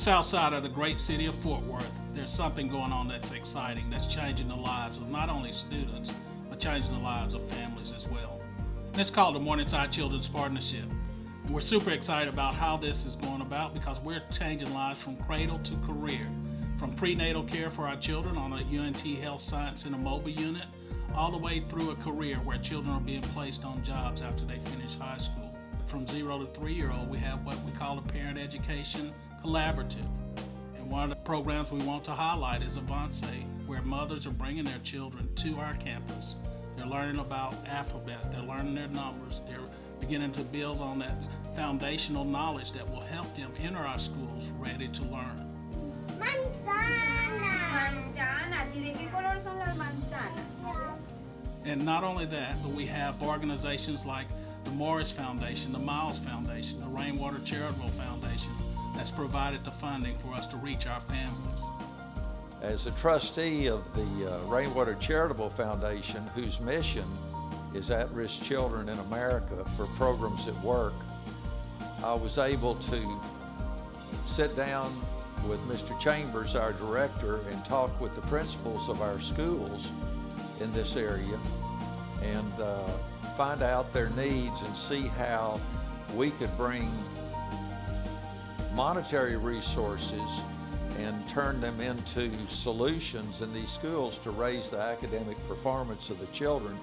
south side of the great city of Fort Worth, there's something going on that's exciting, that's changing the lives of not only students, but changing the lives of families as well. And it's called the Morningside Children's Partnership. And we're super excited about how this is going about because we're changing lives from cradle to career, from prenatal care for our children on a UNT Health Science and a mobile unit, all the way through a career where children are being placed on jobs after they finish high school. From 0 to 3-year-old, we have what we call a Parent Education Collaborative. And one of the programs we want to highlight is Avance, where mothers are bringing their children to our campus. They're learning about alphabet, they're learning their numbers, they're beginning to build on that foundational knowledge that will help them enter our schools ready to learn. Manzanas. ¿Y de qué color son las manzanas? And not only that, but we have organizations like the Morris Foundation, the Miles Foundation, the Rainwater Charitable Foundation that's provided the funding for us to reach our families. As a trustee of the Rainwater Charitable Foundation, whose mission is at-risk children in America for programs at work, I was able to sit down with Mr. Chambers, our director, and talk with the principals of our schools in this area and find out their needs and see how we could bring monetary resources and turn them into solutions in these schools to raise the academic performance of the children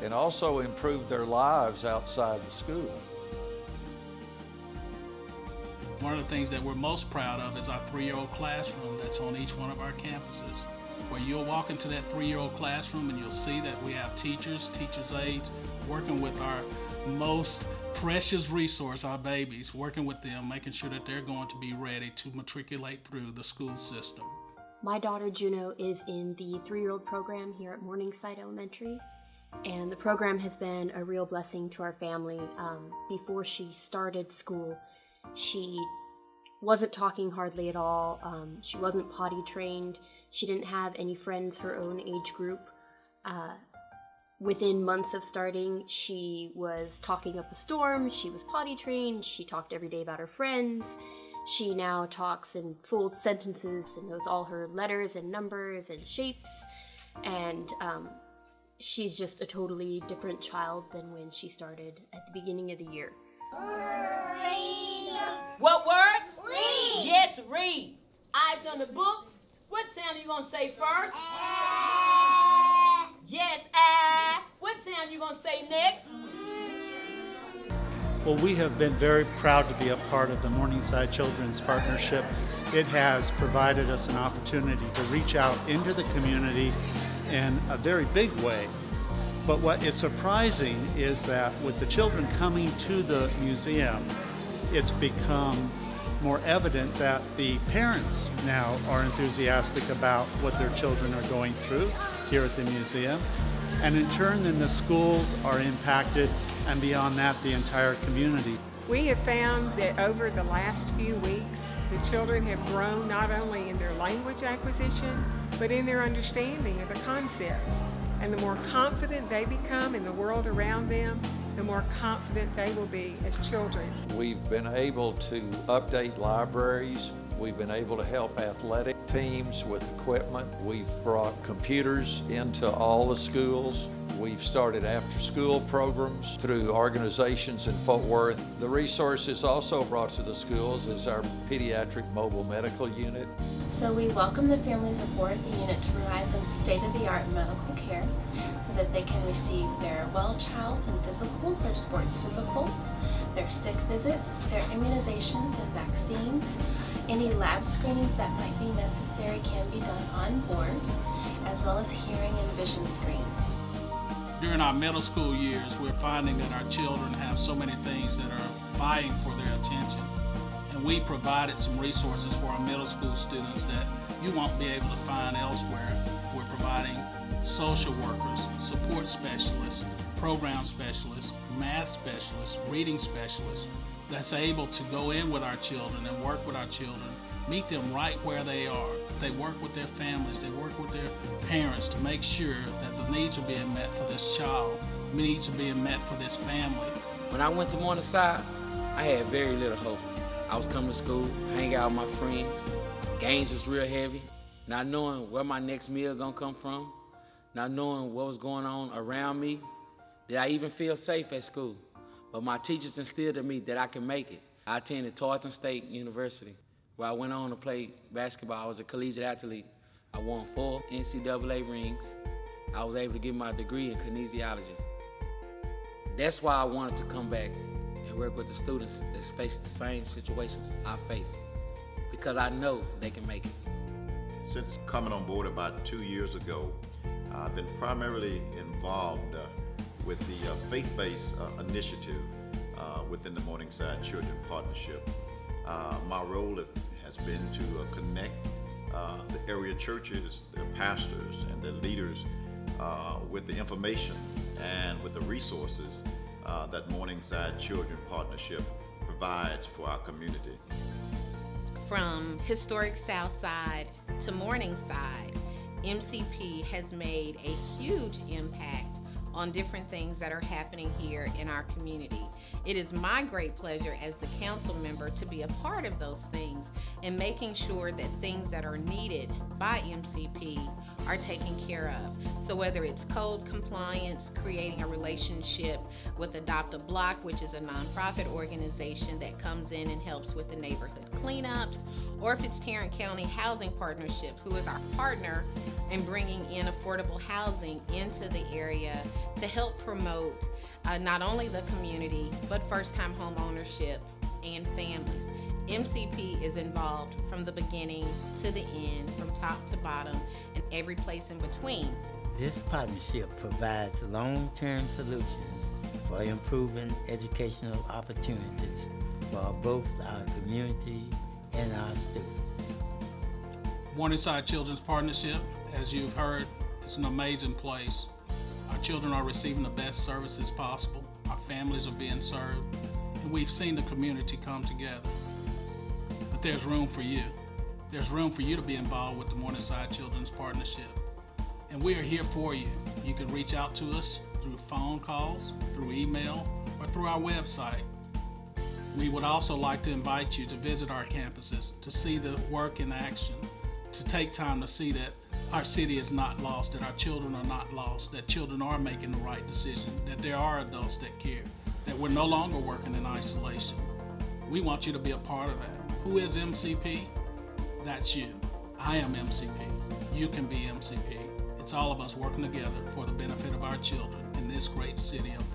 and also improve their lives outside the school. One of the things that we're most proud of is our 3-year-old classroom that's on each one of our campuses, where you'll walk into that 3-year-old classroom and you'll see that we have teachers, teachers' aides, working with our most precious resource, our babies, working with them, making sure that they're going to be ready to matriculate through the school system. My daughter Juno is in the 3-year-old program here at Morningside Elementary, and the program has been a real blessing to our family. Before she started school, she wasn't talking hardly at all. She wasn't potty trained. She didn't have any friends her own age group. Within months of starting, she was talking up a storm. She was potty trained. She talked every day about her friends. She now talks in full sentences and knows all her letters and numbers and shapes. And she's just a totally different child than when she started at the beginning of the year. What word? Read. Yes, read. Eyes on the book. What sound are you gonna say first? Yes, What sound you gonna say next? Well, we have been very proud to be a part of the Morningside Children's Partnership. It has provided us an opportunity to reach out into the community in a very big way. But what is surprising is that with the children coming to the museum, it's become more evident that the parents now are enthusiastic about what their children are going through here at the museum. And in turn, then the schools are impacted, and beyond that, the entire community. We have found that over the last few weeks, the children have grown not only in their language acquisition, but in their understanding of the concepts. And the more confident they become in the world around them, the more confident they will be as children. We've been able to update libraries. We've been able to help athletic teams with equipment. We've brought computers into all the schools. We've started after-school programs through organizations in Fort Worth. The resources also brought to the schools is our pediatric mobile medical unit. So we welcome the families aboard the unit to provide them state-of-the-art medical care so that they can receive their well child and physicals or sports physicals, their sick visits, their immunizations and vaccines. Any lab screenings that might be necessary can be done on board, as well as hearing and vision screens. During our middle school years, we're finding that our children have so many things that are vying for their attention. And we provided some resources for our middle school students that you won't be able to find elsewhere. We're providing social workers, support specialists, program specialists, math specialists, reading specialists that's able to go in with our children and work with our children, meet them right where they are. They work with their families, they work with their parents to make sure that the needs are being met for this child, needs are being met for this family. When I went to Morningside, I had very little hope. I I was coming to school, hang out with my friends. Games was real heavy. Not knowing where my next meal gonna come from, not knowing what was going on around me. Did I even feel safe at school? But my teachers instilled in me that I can make it. I attended Tarleton State University, where I went on to play basketball. I was a collegiate athlete. I won 4 NCAA rings. I was able to get my degree in kinesiology. That's why I wanted to come back and work with the students that face the same situations I face, because I know they can make it. Since coming on board about 2 years ago, I've been primarily involved with the faith-based initiative within the Morningside Children Partnership. My role has been to connect the area churches, their pastors, and their leaders with the information and with the resources that Morningside Children Partnership provides for our community. From historic Southside to Morningside, MCP has made a huge impact on different things that are happening here in our community. It is my great pleasure as the council member to be a part of those things and making sure that things that are needed by MCP are taken care of. So whether it's code compliance, creating a relationship with Adopt a Block, which is a nonprofit organization that comes in and helps with the neighborhood cleanups, or if it's Tarrant County Housing Partnership, who is our partner in bringing in affordable housing into the area to help promote not only the community, but first-time home ownership and families. MCP is involved from the beginning to the end, from top to bottom, and every place in between. This partnership provides long-term solutions for improving educational opportunities for both our community and our students. Morningside Children's Partnership, as you've heard, is an amazing place. Our children are receiving the best services possible. Our families are being served, and we've seen the community come together. But there's room for you. There's room for you to be involved with the Morningside Children's Partnership. And we are here for you. You can reach out to us through phone calls, through email, or through our website. We would also like to invite you to visit our campuses, to see the work in action, to take time to see that our city is not lost, that our children are not lost, that children are making the right decision, that there are adults that care, that we're no longer working in isolation. We want you to be a part of that. Who is MCP? That's you. I am MCP. You can be MCP. It's all of us working together for the benefit of our children in this great city of